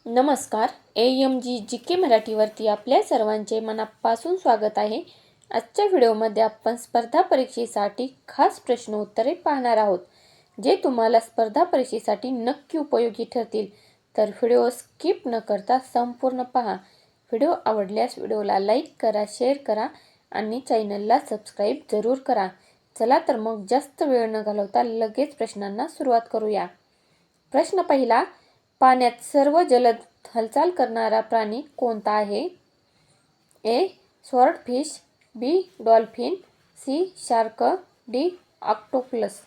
नमस्कार. AMG मराठीवरती आपल्या सर्वांचे मनापासून स्वागत आहे. आजच्या व्हिडिओमध्ये आपण स्पर्धा परीक्षेसाठी खास प्रश्न उत्तरे पाहणार आहोत, जे तुम्हाला स्पर्धा परीक्षेसाठी नक्की उपयोगी ठरतील. तर व्हिडिओ स्किप न करता संपूर्ण पहा. व्हिडिओ आवडल्यास व्हिडिओला लाईक करा, शेअर करा आणि चॅनलला सबस्क्राईब जरूर करा. चला तर मग जास्त वेळ न घालवता लगेच प्रश्नांना सुरुवात करूया. प्रश्न पहिला. पाण्यात सर्व जलद हालचाल करणारा प्राणी कोणता आहे? A. Swordfish, B. Dolphin, C. Shark, D. Octopus.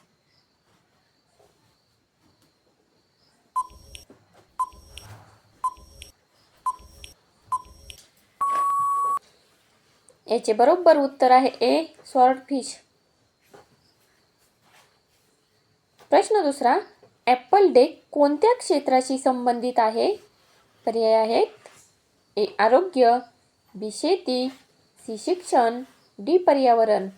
याचे बरोबर उत्तर आहे ए. स्वॉर्डफिश. प्रश्न दुसरा. ॲपल डे कोणत्या क्षेत्राशी संबंधित आहे? पर्याय आहेत ए. आरोग्य, बी. शेती, सी. शिक्षण, डी. पर्यावरण.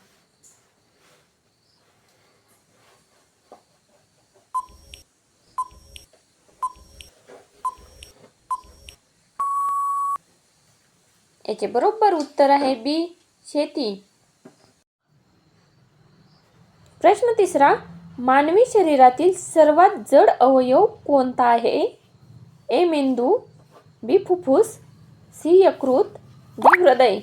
याचे बरोबर उत्तर आहे बी. शेती. प्रश्न तिसरा. मानवी शरीरातील सर्वात जड अवयव कोणता आहे? ए. मेंदू, बी. फुफ्फुस, सी. यकृत, डी. हृदय.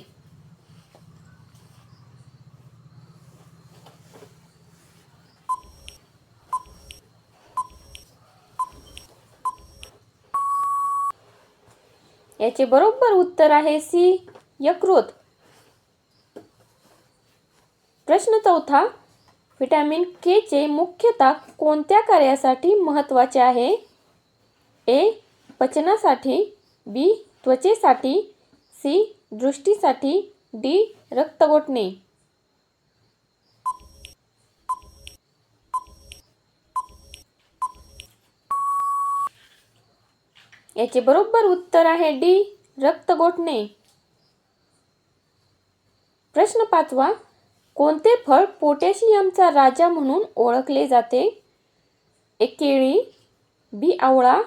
याचे बरोबर उत्तर आहे सी. यकृत. प्रश्न चौथा. व्हिटॅमिन के चे मुख्यतः कोणत्या कार्यासाठी महत्त्वाचे आहे? ए. पचनासाठी, बी. त्वचेसाठी, सी. दृष्टीसाठी, डी. रक्त गोठणे. याचे बरोबर उत्तर आहे डी. रक्त गोठणे. प्रश्न पाचवा. कोणते फळ पोटॅशियमचा राजा म्हणून ओळखले जाते? ए. केळी, बी. आवळा,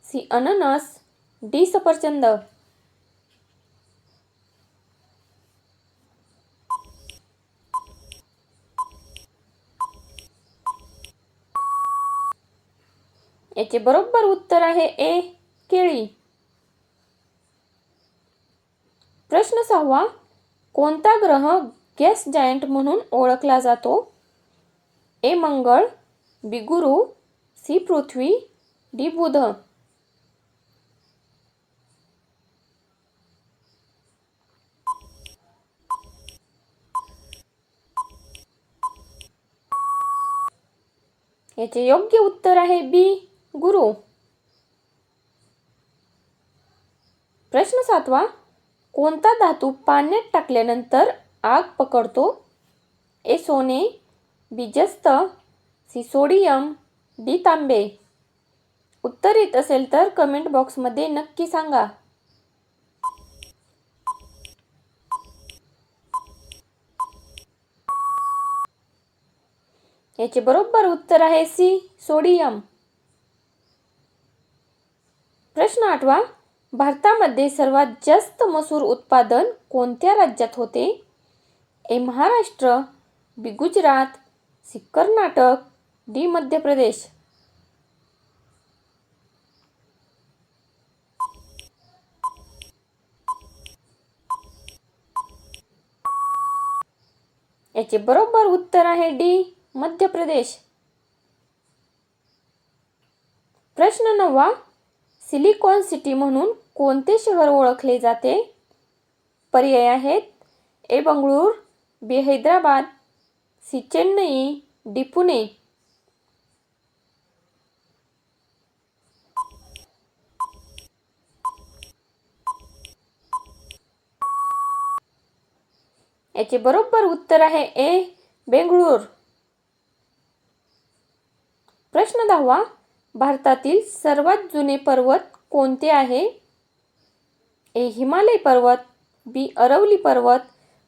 सी. अननस, डी. सफरचंद. याचे बरोबर उत्तर आहे ए. केळी. प्रश्न सहावा. कोणता ग्रह गॅस जायंट म्हणून ओळखला जातो? ए. मंगळ, बी. गुरु, सी. पृथ्वी, डी. बुध. याचे योग्य उत्तर आहे बी. गुरु. प्रश्न सातवा. कोणता धातू पाण्यात टाकल्यानंतर आग पकडतो? ए. सोने, बी. जस्त, सी. Sodium, D. तांबे. उत्तर येत असेल तर कमेंट बॉक्समध्ये नक्की सांगा. याचे बरोबर उत्तर आहे सी. सोडियम. प्रश्न आठवा. भारतामध्ये सर्वात जास्त मसूर उत्पादन कोणत्या राज्यात होते? ए. महाराष्ट्र, बी. गुजरात, सी. कर्नाटक, डी. मध्य प्रदेश. याचे बरोबर उत्तर आहे डी. मध्य प्रदेश. प्रश्न नववा. सिलिकॉन सिटी म्हणून कोणते शहर ओळखले जाते? पर्याय आहेत ए. बंगळूर, बी. हैदराबाद, सी. चेन्नई, डी. पुणे. याचे बरोबर उत्तर आहे ए. बेंगळूर. प्रश्न दहावा. भारतातील सर्वात जुने पर्वत कोणते आहे? ए. हिमालय पर्वत, बी. अरवली पर्वत,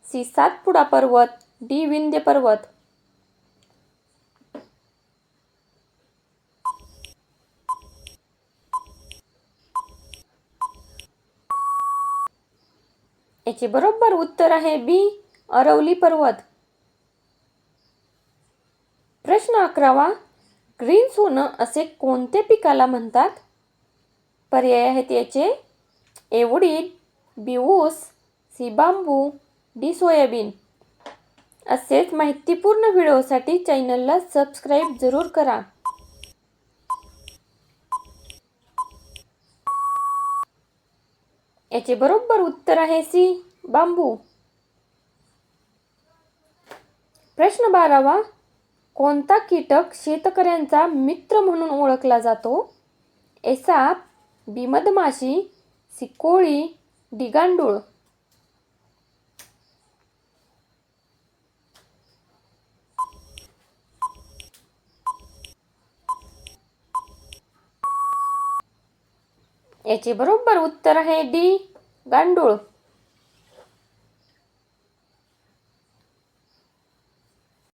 सी. सातपुडा पर्वत, डी. विंध्य पर्वत. याचे बरोबर उत्तर आहे बी, अरवली पर्वत. प्रश्न 11वा, ग्रीन सोनं असे कोणते पिकाला म्हणतात? पर्याय आहेत याचे ए उडीद, बी ऊस, सी बांबू, डी सोयाबीन. असेच माहितीपूर्ण व्हिडिओसाठी चॅनलला सबस्क्राईब जरूर करा. याचे बरोबर उत्तर आहे सी, बांबू. प्रश्न 12वा, कोणता कीटक शेतकऱ्यांचा मित्र म्हणून ओळखला जातो? ए साप, बी मधमाशी, सी कोळी, डी गांडूळ. याचे बरोबर उत्तर आहे डी, गांडूळ.